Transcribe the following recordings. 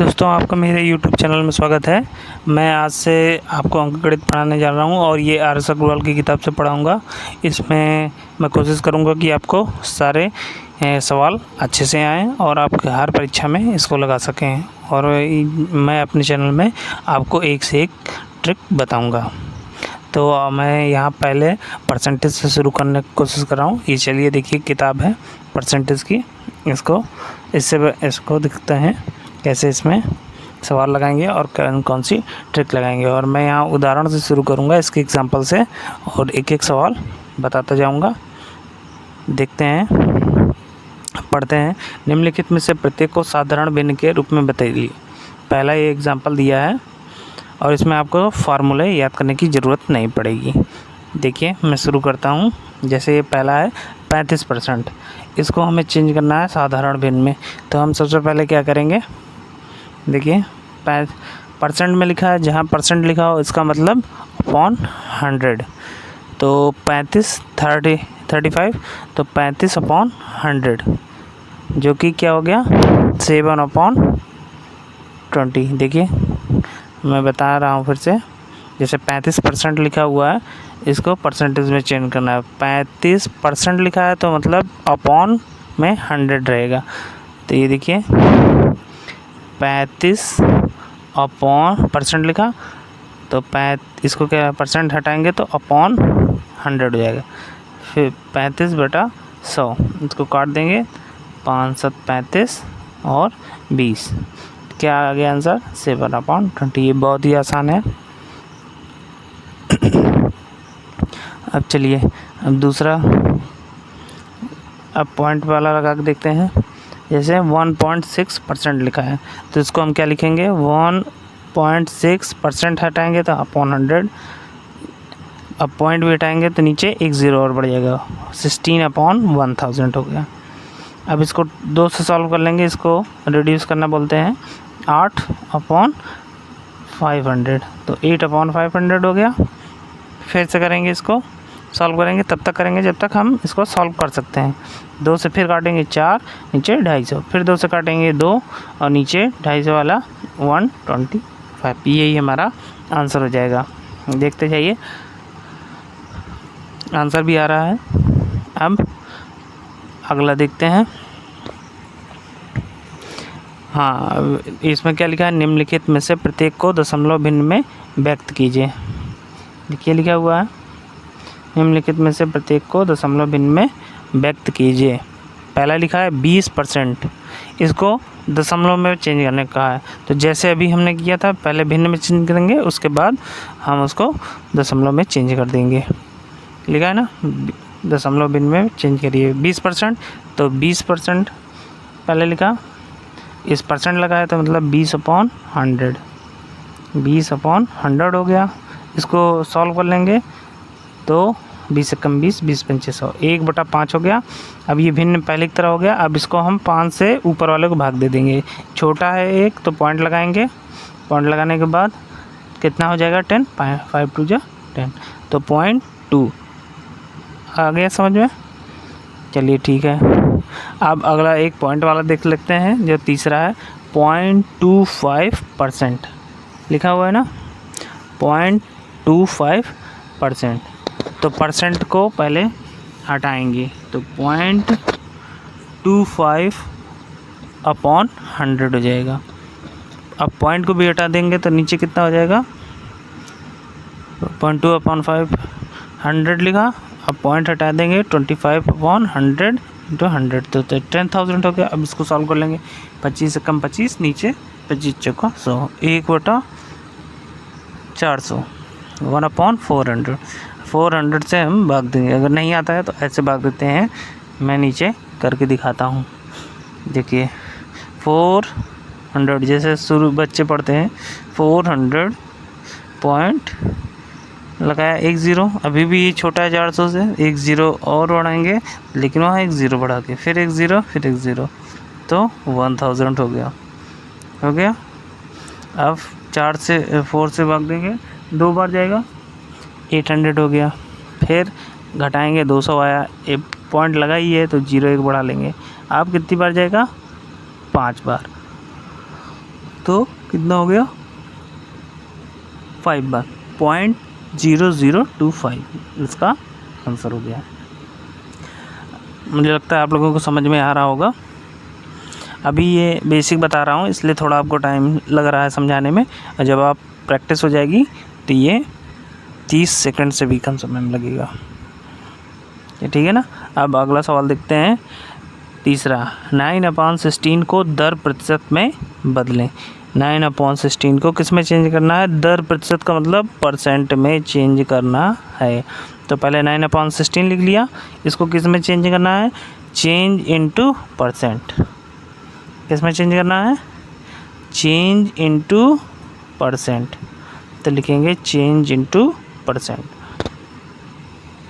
दोस्तों, आपका मेरे YouTube चैनल में स्वागत है। मैं आज से आपको अंकगणित पढ़ाने जा रहा हूं और ये आर.एस. अग्रवाल की किताब से पढ़ाऊंगा। इसमें मैं कोशिश करूंगा कि आपको सारे सवाल अच्छे से आएँ और आप हर परीक्षा में इसको लगा सकें। और मैं अपने चैनल में आपको एक से एक ट्रिक बताऊँगा। तो मैं यहाँ पहले परसेंटेज से शुरू करने की कोशिश कर रहा हूँ। ये चलिए देखिए, किताब है परसेंटेज की। इसको दिखते हैं कैसे इसमें सवाल लगाएंगे और कौन सी ट्रिक लगाएंगे। और मैं यहाँ उदाहरण से शुरू करूँगा, इसके एग्जांपल से, और एक एक सवाल बताता जाऊँगा। देखते हैं, पढ़ते हैं। निम्नलिखित में से प्रत्येक को साधारण भिन्न के रूप में बताइए। पहला ये एग्जांपल दिया है और इसमें आपको फार्मूले याद करने की ज़रूरत नहीं पड़ेगी। देखिए, मैं शुरू करता हूँ। जैसे ये पहला है 35%, इसको हमें चेंज करना है साधारण भिन्न में। तो हम सबसे पहले क्या करेंगे, देखिए परसेंट में लिखा है, जहाँ परसेंट लिखा हो इसका मतलब अपॉन 100। तो 35 तो 35/100 जो कि क्या हो गया 7/20। देखिए, मैं बता रहा हूँ फिर से। जैसे 35% लिखा हुआ है, इसको परसेंटेज में चेंज करना है। 35% लिखा है तो मतलब अपॉन में 100 रहेगा। तो ये देखिए 35% लिखा तो इसको क्या परसेंट हटाएंगे तो अपॉन 100 हो जाएगा। फिर 35/100 इसको काट देंगे, 5 7 35 और 20। क्या आ गया आंसर 7/20। ये बहुत ही आसान है। अब चलिए, अब दूसरा, अब पॉइंट वाला लगा के देखते हैं। जैसे 1.6% लिखा है तो इसको हम क्या लिखेंगे, 1.6% हटाएंगे तो अपॉन 100। अब पॉइंट भी हटाएंगे तो नीचे एक ज़ीरो और बढ़ जाएगा, 16/1000 हो गया। अब इसको 2 से सॉल्व कर लेंगे। इसको रिड्यूस करना बोलते हैं, 8/500 तो 8/500 हो गया। फिर से करेंगे, इसको सॉल्व करेंगे, तब तक करेंगे जब तक हम इसको सॉल्व कर सकते हैं। 2 से फिर काटेंगे 4, नीचे 250, फिर 2 से काटेंगे 2 और नीचे 250 वाला 125। यही हमारा आंसर हो जाएगा। देखते जाइए, आंसर भी आ रहा है। अब अगला देखते हैं। हाँ, इसमें क्या लिखा है, निम्नलिखित में से प्रत्येक को दशमलव भिन्न में व्यक्त कीजिए। देखिए लिखा हुआ है, निम्नलिखित में से प्रत्येक को दशमलव भिन्न में व्यक्त कीजिए। पहला लिखा है 20%, इसको दशमलव में चेंज करने का है। तो जैसे अभी हमने किया था, पहले भिन्न में चेंज करेंगे, उसके बाद हम उसको दशमलव में चेंज कर देंगे। लिखा है ना, दशमलव भिन्न में चेंज करिए। 20% तो 20% पहले लिखा, इस परसेंट लगाया तो मतलब 20/100, 20/100 हो गया। इसको सॉल्व कर लेंगे तो 20 से कम 20, 20×5 1/5 हो गया। अब ये भिन्न पहले की तरह हो गया। अब इसको हम 5 से ऊपर वाले को भाग दे देंगे। छोटा है एक तो पॉइंट लगाएंगे, पॉइंट लगाने के बाद कितना हो जाएगा 10, 5 2 10 तो 0.2 आ गया समझ में। चलिए ठीक है। अब अगला एक पॉइंट वाला देख लेते हैं, जो तीसरा है 0.25% लिखा हुआ है ना, 0.25%। तो परसेंट को पहले हटाएंगे तो 0.25/100 हो जाएगा। अब पॉइंट को भी हटा देंगे तो नीचे कितना हो जाएगा, 0.2/500 लिखा। अब पॉइंट हटा देंगे, 25/100 × 100 तो 10,000 हो गया। अब इसको सॉल्व कर लेंगे, 25 से कम 25, नीचे 25 चौका 100, 1/400, 1/400। 400 से हम भाग देंगे। अगर नहीं आता है तो ऐसे भाग देते हैं। मैं नीचे करके दिखाता हूँ। देखिए 400, जैसे शुरू बच्चे पढ़ते हैं, 400 पॉइंट लगाया, एक ज़ीरो। अभी भी ये छोटा है 400 से, एक ज़ीरो और बढ़ाएंगे, लेकिन वहाँ एक ज़ीरो बढ़ा के फिर एक ज़ीरो, फिर एक ज़ीरो, तो 1000 हो गया। अब 4 से भाग देंगे, 2 बार जाएगा, 800 हो गया। फिर घटाएंगे, 200 आया, एक पॉइंट लगाई है तो 0 1 बढ़ा लेंगे। अब कितनी बार जाएगा, 5 बार। तो कितना हो गया 5 बार 0.0025 इसका आंसर हो गया। मुझे लगता है आप लोगों को समझ में आ रहा होगा। अभी ये बेसिक बता रहा हूँ इसलिए थोड़ा आपको टाइम लग रहा है समझाने में, और जब आप प्रैक्टिस हो जाएगी तो ये 30 सेकंड से भी कम समय में लगेगा। ये ठीक है ना। अब अगला सवाल देखते हैं, तीसरा 9/16 को दर प्रतिशत में बदलें। 9/16 को किस में चेंज करना है? दर प्रतिशत का मतलब परसेंट में चेंज करना है। तो पहले 9/16 लिख लिया, इसको किस में चेंज करना है? Change into percent. किस में चेंज करना है? Change into percent. तो लिखेंगे चेंज इनटू परसेंट।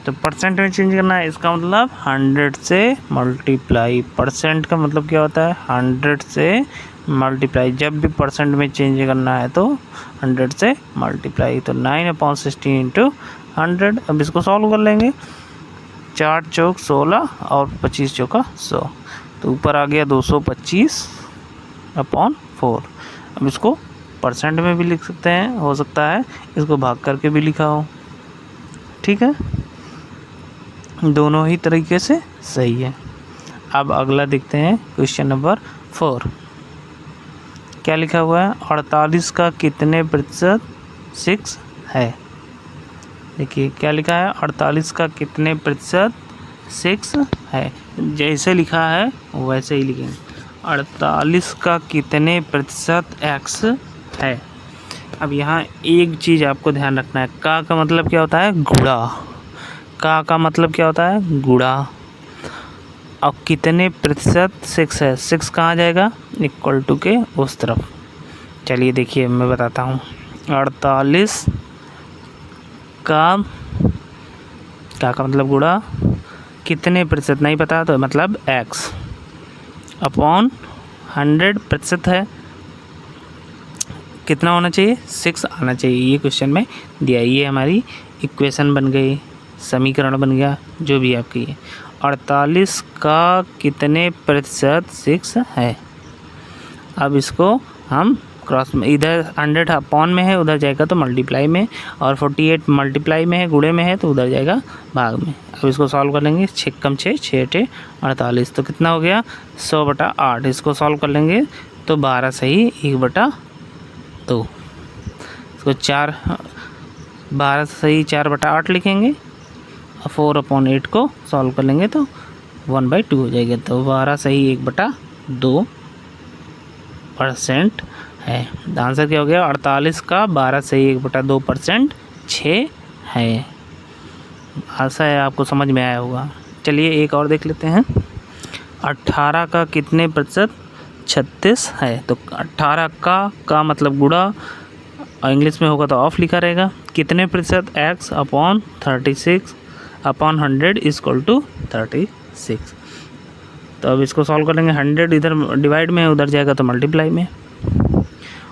तो परसेंट में चेंज करना है, इसका मतलब 100 से मल्टीप्लाई। परसेंट का मतलब क्या होता है? 100 से मल्टीप्लाई। जब भी परसेंट में चेंज करना है तो 100 से मल्टीप्लाई। तो 9/16 इंटू 100। अब इसको सॉल्व कर लेंगे। 4 चौक 16 और 25 चौका 100। तो ऊपर आ गया 225/4। अब इसको परसेंट में भी लिख सकते हैं, हो सकता है इसको भाग करके भी लिखा हो। ठीक है, दोनों ही तरीके से सही है। अब अगला देखते हैं क्वेश्चन नंबर 4। क्या लिखा हुआ है? 48 का कितने प्रतिशत 6 है? देखिए क्या लिखा है, 48 का कितने प्रतिशत 6 है। जैसे लिखा है वैसे ही लिखेंगे। 48 का कितने प्रतिशत x है। अब यहाँ एक चीज़ आपको ध्यान रखना है, का मतलब क्या होता है? गुणा। का मतलब क्या होता है? गुणा। अब कितने प्रतिशत 6 है, 6 कहाँ जाएगा? इक्वल टू के उस तरफ। चलिए देखिए मैं बताता हूँ। 48 का मतलब गुणा कितने प्रतिशत नहीं पता तो मतलब x अपॉन 100% है। कितना होना चाहिए? 6 आना चाहिए। ये क्वेश्चन में दिया, ये हमारी इक्वेशन बन गई, समीकरण बन गया, जो भी आपकी है। 48 का कितने प्रतिशत 6 है। अब इसको हम क्रॉस में, इधर 100 अपॉन में है, उधर जाएगा तो मल्टीप्लाई में, और 48 मल्टीप्लाई में है, गुणे में है, तो उधर जाएगा भाग में। अब इसको सॉल्व कर लेंगे। 6 कम 6 6 टे 48, तो कितना हो गया? 100/8। इसको सॉल्व कर लेंगे तो 12 सही 1/2। इसको 12 सही 4/8 लिखेंगे, और 4/8 को सॉल्व कर लेंगे तो 1/2 हो जाएगा। तो 12 सही 1/2% है। आंसर क्या हो गया? 48 का 12 सही 1/2% 6 है। आशा है आपको समझ में आया होगा। चलिए एक और देख लेते हैं। 18 का कितने प्रतिशत 36 है। तो 18 का मतलब गुणा, और इंग्लिश में होगा तो ऑफ लिखा रहेगा। कितने प्रतिशत? x upon 36 upon 100 equal to 36। तो अब इसको सॉल्व कर लेंगे। 100 इधर डिवाइड में है, उधर जाएगा तो मल्टीप्लाई में,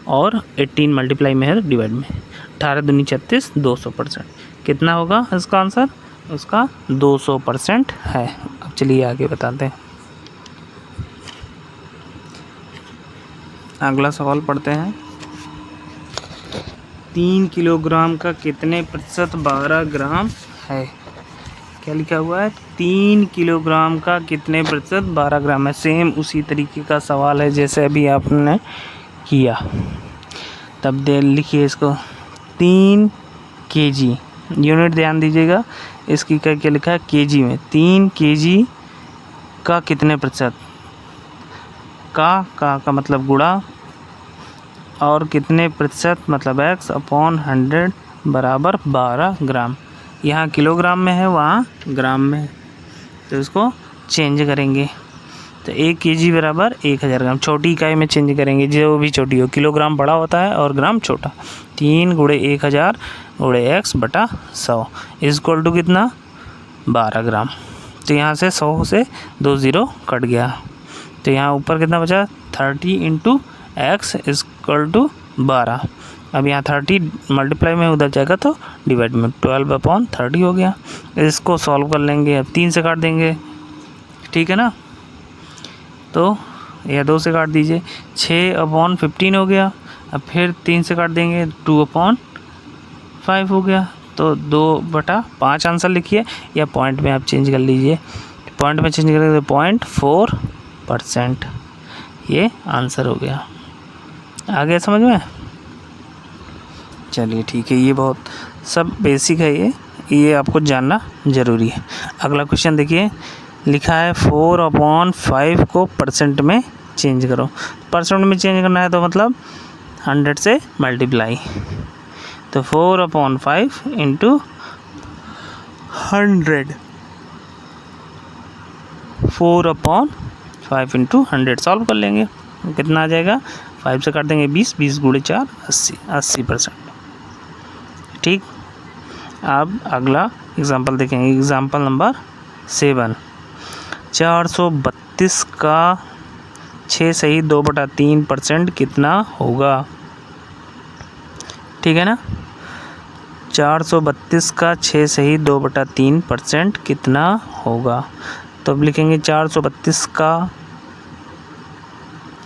और 18 मल्टीप्लाई में है तो डिवाइड में। 18 दूनी 36, 200%। कितना होगा इसका आंसर? उसका 200% है। अब चलिए आगे बताते हैं। अगला सवाल पढ़ते हैं। 3 किलोग्राम का कितने प्रतिशत 12 ग्राम है। क्या लिखा हुआ है? 3 किलोग्राम का कितने प्रतिशत 12 ग्राम है। सेम उसी तरीके का सवाल है जैसे अभी आपने किया। तब दे लिखिए इसको 3 kg, यूनिट ध्यान दीजिएगा इसकी। क्या लिखा है? केजी में। 3 kg का कितने प्रतिशत, का मतलब गुणा, और कितने प्रतिशत मतलब x अपॉन 100 बराबर 12 ग्राम। यहाँ किलोग्राम में है, वहाँ ग्राम में है, तो इसको चेंज करेंगे। तो 1 kg बराबर 1000 ग्राम। छोटी इकाई में चेंज करेंगे, जो भी छोटी हो। किलोग्राम बड़ा होता है और ग्राम छोटा। 3 × 1000 × x/100 इक्वल टू कितना? 12 ग्राम। तो यहाँ से 100 से 2 0 कट गया, तो यहाँ ऊपर कितना बचा? 30 × x इक्वल टू 12। अब यहाँ 30 मल्टीप्लाई में, उधर जाएगा तो डिवाइड में। 12/30 हो गया। इसको सॉल्व कर लेंगे। अब 3 से काट देंगे, ठीक है ना। तो या 2 से काट दीजिए, 6/15 हो गया। अब फिर 3 से काट देंगे, 2/5 हो गया। तो 2/5 आंसर लिखिए, या पॉइंट में आप चेंज कर लीजिए। पॉइंट में चेंज करेंगे तो 0.4% ये आंसर हो गया। आ गया समझ में? चलिए ठीक है, ये बहुत सब बेसिक है, ये आपको जानना ज़रूरी है। अगला क्वेश्चन देखिए, लिखा है 4/5 को परसेंट में चेंज करो। परसेंट में चेंज करना है तो मतलब 100 से मल्टीप्लाई। तो 4/5 इंटू 100, 4/5 इंटू 100 सॉल्व कर लेंगे। कितना आ जाएगा? 5 से काट देंगे 20, 20 गुणे 4 80%। ठीक, अब अगला एग्जांपल देखेंगे। एग्जांपल नंबर 7, 432 का 6 सही 2/3% कितना होगा? ठीक है ना? 432 का 6 सही 2/3% कितना होगा? तो अब लिखेंगे 432 का,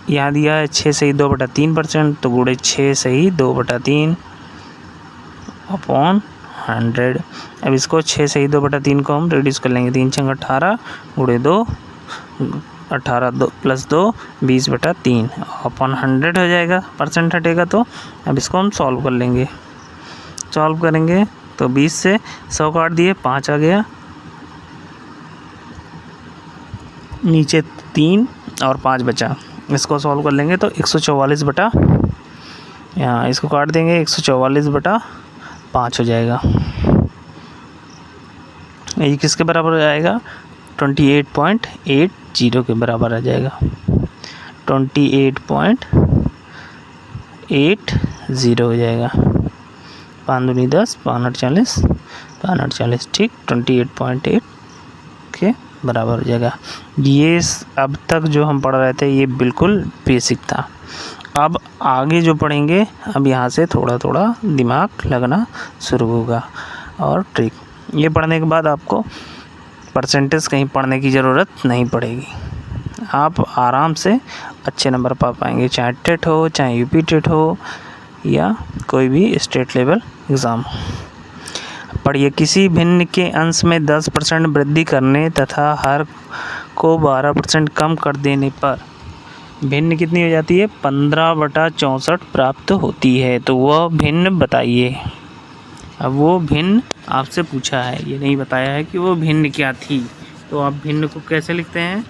यहाँ दिया है 6 सही 2/3%, तो गुणे 6 सही 2/3 अपॉन 100। अब इसको 6 सही 2/3 को हम रिड्यूस कर लेंगे। 3 छंग 18 गुणे 2, 18 2 + 2 20/3 अपॉन 100 हो जाएगा। परसेंट हटेगा तो अब इसको हम सॉल्व कर लेंगे। सॉल्व करेंगे तो 20 से 100 काट दिए, 5 आ गया, नीचे 3 और 5 बचा। इसको सॉल्व कर लेंगे तो 144 बटा, यहाँ इसको काट देंगे, 144/5 हो जाएगा। ये किसके बराबर हो जाएगा? 28.80 के बराबर आ जाएगा। 28.80 हो जाएगा। 5 दूनी 10, 5 8 40, 5 8 40, ठीक, 28.8 के बराबर हो जाएगा। ये अब तक जो हम पढ़ रहे थे ये बिल्कुल बेसिक था। अब आगे जो पढ़ेंगे, अब यहाँ से थोड़ा थोड़ा दिमाग लगना शुरू होगा और ट्रिक। ये पढ़ने के बाद आपको परसेंटेज कहीं पढ़ने की ज़रूरत नहीं पड़ेगी। आप आराम से अच्छे नंबर पा पाएंगे, चाहे टेट हो, चाहे यूपी टेट हो, या कोई भी स्टेट लेवल एग्ज़ाम हो। पढ़िए, किसी भिन्न के अंश में 10% वृद्धि करने तथा हर को 12% कम कर देने पर भिन्न कितनी हो जाती है? 15/64 प्राप्त होती है। तो वह भिन्न बताइए। अब वो भिन्न आपसे पूछा है, ये नहीं बताया है कि वो भिन्न क्या थी। तो आप भिन्न को कैसे लिखते हैं?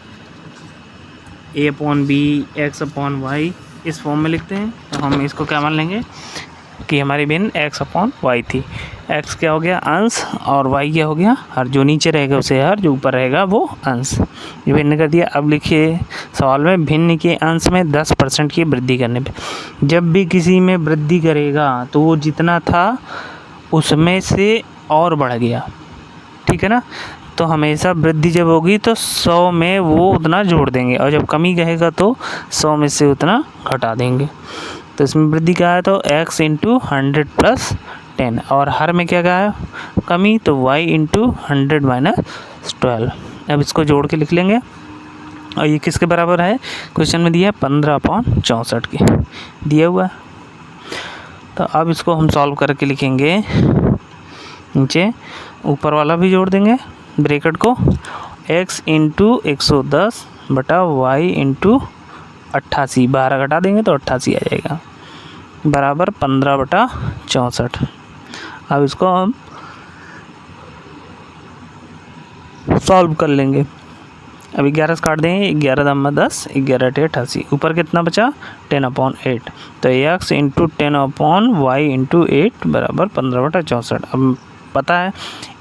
a/b x/y इस फॉर्म में लिखते हैं। तो हम इसको क्या मान लेंगे कि हमारी भिन्न x/y थी। x क्या हो गया? अंश, और y क्या हो गया? हर। जो नीचे रहेगा उसे हर, जो ऊपर रहेगा वो अंश। ये भिन्न कर दिया। अब लिखिए सवाल में, भिन्न के अंश में 10% की वृद्धि करने पे, जब भी किसी में वृद्धि करेगा तो वो जितना था उसमें से और बढ़ गया, ठीक है ना? तो हमेशा वृद्धि जब होगी तो 100 में वो उतना जोड़ देंगे, और जब कमी कहेगा तो 100 में से उतना घटा देंगे। तो इसमें वृद्धि क्या है? तो x × 100 + 10, और हर में क्या कहा है? कमी, तो y × 100 - 12। अब इसको जोड़ के लिख लेंगे। और ये किसके बराबर है? क्वेश्चन में दिया है 15/64 के दिया हुआ है। तो अब इसको हम सॉल्व करके लिखेंगे। नीचे ऊपर वाला भी जोड़ देंगे ब्रैकेट को, x × 110 बटा y × 88, 12 घटा देंगे तो 88 आ जाएगा, बराबर 15/64। अब इसको हम सॉल्व कर लेंगे। अब 11 से काट देंगे, 11 × 10, 11 × 88, ऊपर कितना बचा? 10/8। तो x × 10/y × 8 बराबर 15/64। अब पता है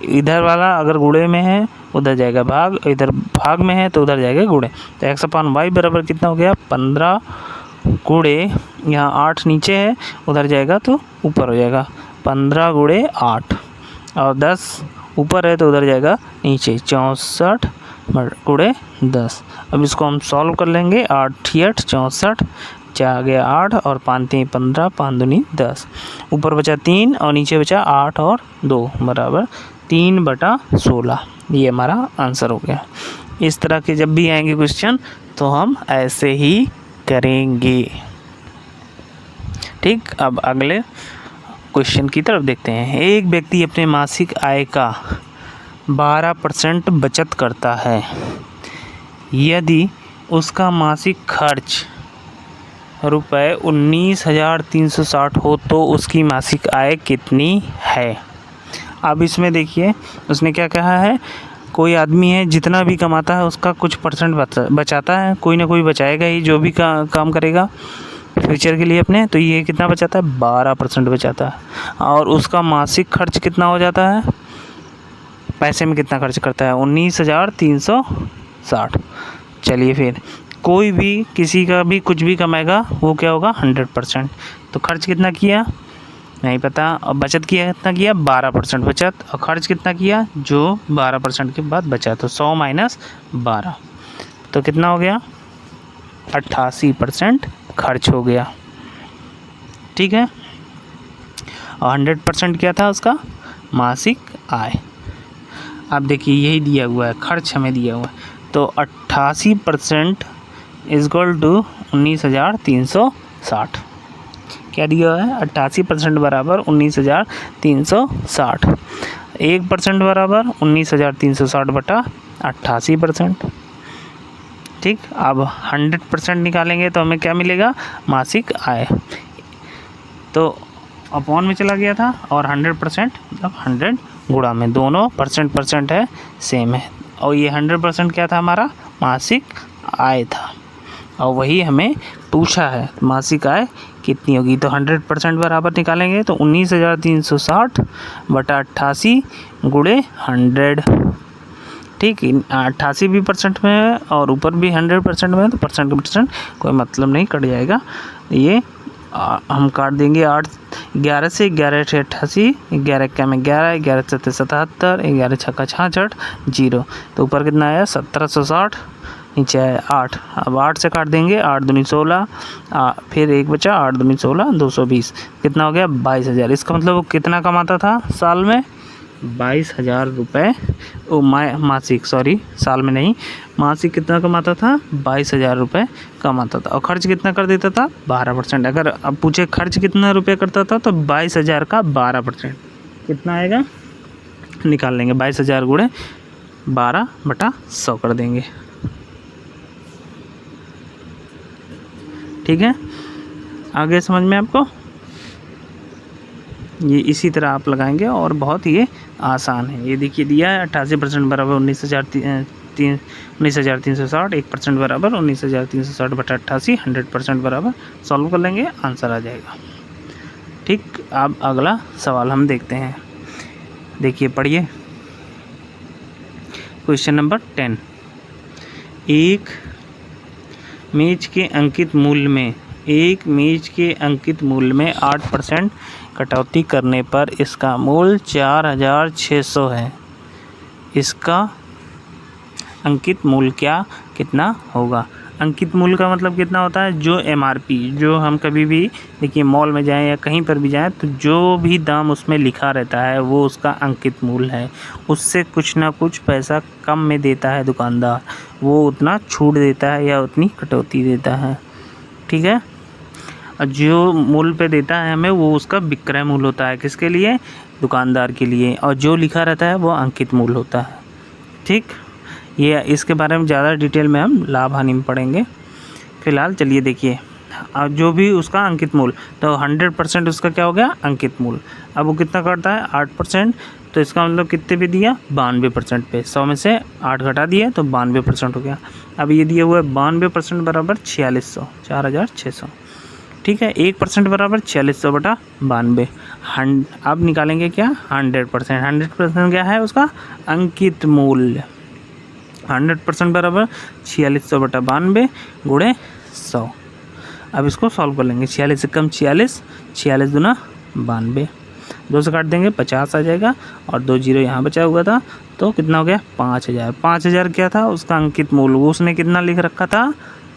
इधर वाला अगर गुणे में है उधर जाएगा भाग, इधर भाग में है तो उधर जाएगा गुणे। तो x/y बराबर कितना हो गया? 15 गुणे, यहाँ 8 नीचे है, उधर जाएगा तो ऊपर हो जाएगा 15 गुणे 8, और 10 ऊपर है तो उधर जाएगा नीचे, 64 गुणे 10। अब इसको हम सॉल्व कर लेंगे। 8 × 8 64, 4 गया 8 और 5 × 3 15, 5 दूनी 10, ऊपर बचा 3 और नीचे बचा 8 और 2 बराबर 3/16। ये हमारा आंसर हो गया। इस तरह के जब भी आएंगे क्वेश्चन तो हम ऐसे ही करेंगे। ठीक, अब अगले क्वेश्चन की तरफ देखते हैं। एक व्यक्ति अपने मासिक आय का 12% बचत करता है। यदि उसका मासिक खर्च रुपये 19,360 हो तो उसकी मासिक आय कितनी है। अब इसमें देखिए उसने क्या कहा है, कोई आदमी है जितना भी कमाता है उसका कुछ परसेंट बचाता है, कोई ना कोई बचाएगा ही जो भी काम करेगा फ्यूचर के लिए अपने। तो ये कितना बचाता है, 12% बचाता है। और उसका मासिक खर्च कितना हो जाता है, पैसे में कितना खर्च करता है, 19,360। चलिए फिर कोई भी किसी का भी कुछ भी कमाएगा वो क्या होगा, 100%। तो खर्च कितना किया नहीं पता, और बचत किया कितना किया, 12% बचत, और खर्च कितना किया जो 12% के बाद बचा। तो 100 माइनस 12 तो कितना हो गया, 88% खर्च हो गया। ठीक है, और 100% क्या था उसका मासिक आय। अब देखिए यही दिया हुआ है, खर्च हमें दिया हुआ है। तो 88% इक्वल टू 19,360। क्या दिया हुआ है, 88% बराबर 19,360। 1% बराबर 19,360 बटा 88%। ठीक, अब 100% निकालेंगे तो हमें क्या मिलेगा, मासिक आय। तो अपॉन में चला गया था और 100% मतलब 100 गुणा में, दोनों परसेंट है सेम है। और ये 100% क्या था हमारा, मासिक आय था। और वही हमें पूछा है मासिक आय कितनी होगी। तो 100% बराबर निकालेंगे तो 19,360 बटा 88 गुणे 100। ठीक, 88 भी परसेंट में है और ऊपर भी 100% में है, तो परसेंट कोई मतलब नहीं, कट जाएगा। ये हम काट देंगे 11 से 11 से 88, 11 क्या में 11, 11 से 77, 11 छक्का 66, 0। तो ऊपर कितना आया 1760, नीचे आया 8। अब 8 से काट देंगे, 8 दूनी 16, फिर 1 बचा, 8 दूनी 16, 220। कितना हो गया, 22,000। इसका मतलब वो कितना कमाता था साल में, 22,000 रुपये। मासिक, सॉरी साल में नहीं, मासिक कितना कमाता था, 22,000 रुपये कमाता था। और खर्च कितना कर देता था, 12%। अगर अब पूछे खर्च कितना रुपये करता था तो 22,000 का 12% कितना आएगा, निकाल लेंगे। 22,000 गुणे 12/100 कर देंगे। ठीक है, आगे समझ में आपको, ये इसी तरह आप लगाएंगे और बहुत ये आसान है। ये देखिए दिया है 88% बराबर 19,360, 1% बराबर 19,360 बटा 88, 100% बराबर, सॉल्व कर लेंगे आंसर आ जाएगा। ठीक, अब अगला सवाल हम देखते हैं। देखिए पढ़िए क्वेश्चन नंबर 10। एक मेज के अंकित मूल्य में 8% कटौती करने पर इसका मूल्य 4,600 है। इसका अंकित मूल्य कितना होगा। अंकित मूल्य का मतलब कितना होता है, जो MRP, जो हम कभी भी देखिए मॉल में जाएं या कहीं पर भी जाएं तो जो भी दाम उसमें लिखा रहता है वो उसका अंकित मूल्य है। उससे कुछ ना कुछ पैसा कम में देता है दुकानदार, वो उतना छूट देता है या उतनी कटौती देता है। ठीक है, जो मूल्य पे देता है हमें वो उसका विक्रय मूल्य होता है, किसके लिए, दुकानदार के लिए। और जो लिखा रहता है वो अंकित मूल्य होता है। ठीक, ये इसके बारे में ज़्यादा डिटेल में हम लाभ हानि में पढ़ेंगे। फिलहाल चलिए देखिए, जो भी उसका अंकित मूल्य, तो 100% उसका क्या हो गया, अंकित मूल्य। अब वो कितना करता है, 8%। तो इसका मतलब कितने पे दिया, 92% पे। 100 में से 8 घटा दिए तो 92% हो गया। अब ये दिया हुआ है 92% बराबर 4600, 4,600। ठीक है, 1% बराबर 4600 बटा 92। अब निकालेंगे क्या, 100%। 100% क्या है उसका अंकित मूल्य। 100% बराबर 4600 बटा 92 गुणे 100। अब इसको सॉल्व कर लेंगे। 46 से कम 46, 46 दूना 92, 2 से काट देंगे 50 आ जाएगा, और 2 जीरो यहाँ बचा हुआ था तो कितना हो गया, 5,000। 5,000 क्या था उसका अंकित मूल्य, उसने कितना लिख रखा था,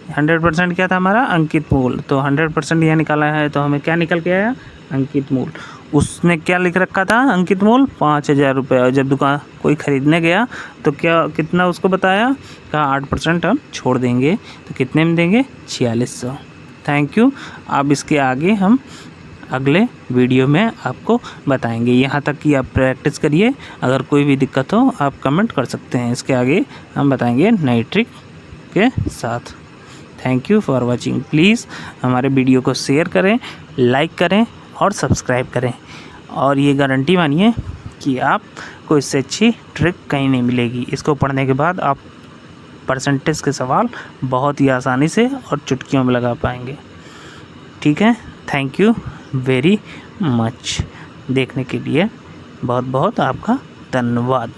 100% क्या था हमारा अंकित मूल्य। तो 100% यहाँ निकाला है तो हमें क्या निकल के आया, अंकित मूल्य। उसने क्या लिख रखा था अंकित मूल 5,000 रुपये, और जब दुकान कोई ख़रीदने गया तो क्या कितना उसको बताया, कहा 8% हम छोड़ देंगे, तो कितने में देंगे 4600। Thank you. अब इसके आगे हम अगले वीडियो में आपको बताएंगे। यहाँ तक कि आप प्रैक्टिस करिए, अगर कोई भी दिक्कत हो आप कमेंट कर सकते हैं। इसके आगे हम बताएंगे नई ट्रिक के साथ। Thank you for watching. Please हमारे वीडियो को शेयर करें, लाइक करें और सब्सक्राइब करें, और ये गारंटी मानिए कि आपको इससे अच्छी ट्रिक कहीं नहीं मिलेगी। इसको पढ़ने के बाद आप परसेंटेज के सवाल बहुत ही आसानी से और चुटकियों में लगा पाएंगे। ठीक है, थैंक यू वेरी मच। देखने के लिए बहुत बहुत आपका धन्यवाद।